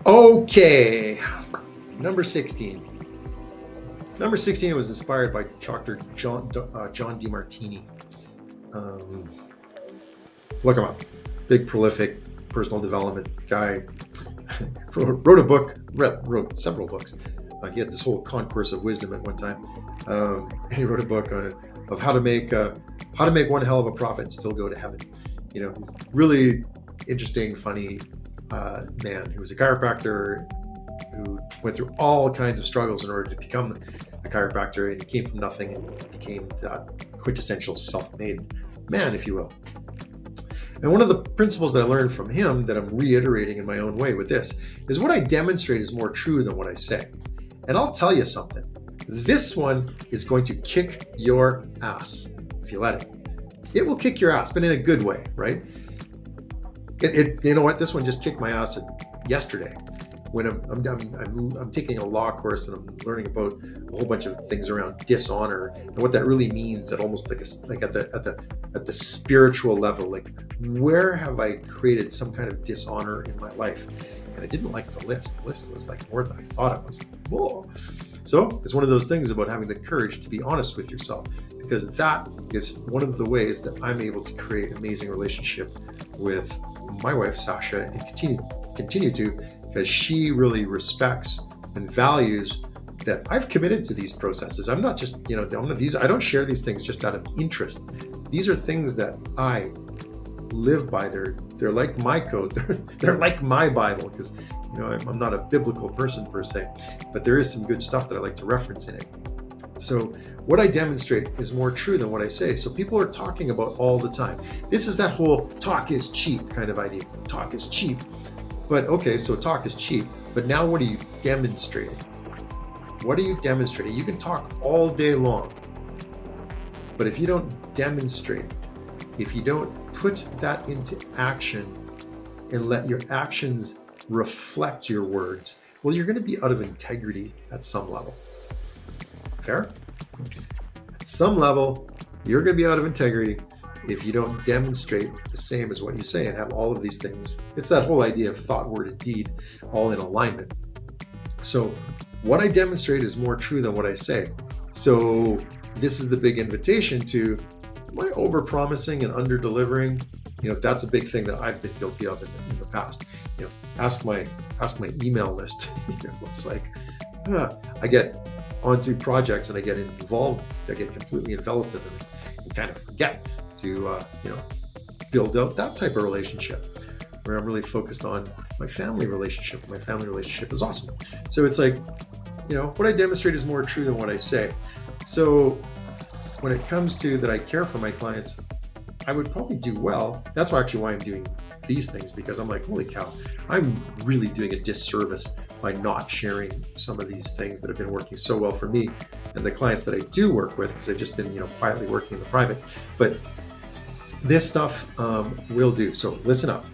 Okay, number 16. Number 16 was inspired by Dr. John Demartini. Look him up. Big, prolific personal development guy. wrote a book, wrote several books. He had this whole concourse of wisdom at one time. And he wrote a book of how to make one hell of a profit and still go to heaven. You know, he's really interesting, funny man who was a chiropractor who went through all kinds of struggles in order to become a chiropractor, and he came from nothing and became that quintessential self-made man, if you will. And one of the principles that I learned from him that I'm reiterating in my own way with this is what I demonstrate is more true than what I say. And I'll tell you something. This one is going to kick your ass if you let it. It will kick your ass, but in a good way, right? You know what? This one just kicked my ass yesterday when I'm taking a law course and I'm learning about a whole bunch of things around dishonor and what that really means at almost like at the spiritual level. Like, where have I created some kind of dishonor in my life? And I didn't like the list. The list was like more than I thought it was. Whoa. So it's one of those things about having the courage to be honest with yourself, because that is one of the ways that I'm able to create an amazing relationship with my wife, Sasha, and continue to, because she really respects and values that I've committed to these processes. I'm not just, I don't share these things just out of interest. These are things that I live by. They're like my code. They're like my Bible, because I'm not a biblical person per se, but there is some good stuff that I like to reference in it. So what I demonstrate is more true than what I say. So people are talking about all the time. This is that whole talk is cheap kind of idea. Talk is cheap. But okay, so talk is cheap. But now what are you demonstrating? What are you demonstrating? You can talk all day long. But if you don't demonstrate, if you don't put that into action and let your actions reflect your words, well, you're going to be out of integrity at some level. Fair? At some level, you're going to be out of integrity if you don't demonstrate the same as what you say and have all of these things. It's that whole idea of thought, word, and deed all in alignment. So what I demonstrate is more true than what I say. So this is the big invitation to my over-promising and under-delivering. That's a big thing that I've been guilty of in the past. Ask my email list. It's like I get onto projects and I get involved. I get completely enveloped in them and kind of forget to build out that type of relationship where I'm really focused on my family relationship. My family relationship is awesome. So it's like, what I demonstrate is more true than what I say. So when it comes to that I care for my clients, I would probably do well. That's actually why I'm doing these things, because I'm like, holy cow, I'm really doing a disservice by not sharing some of these things that have been working so well for me and the clients that I do work with, because I've just been, quietly working in the private. But this stuff will do. So listen up.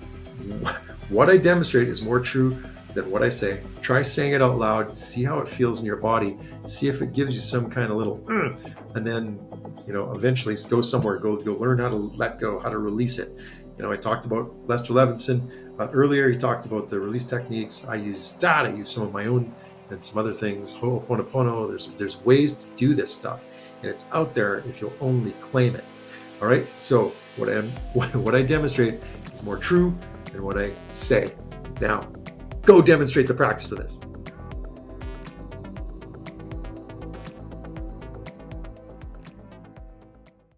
What I demonstrate is more true than what I say. Try saying it out loud. See how it feels in your body. See if it gives you some kind of little, and then, eventually go somewhere. Go learn how to let go, how to release it. I talked about Lester Levinson earlier. He talked about the release techniques. I use that. I use some of my own and some other things. Ho'oponopono. There's ways to do this stuff, and it's out there if you'll only claim it. All right. So what I demonstrate is more true than what I say. Now, go demonstrate the practice of this.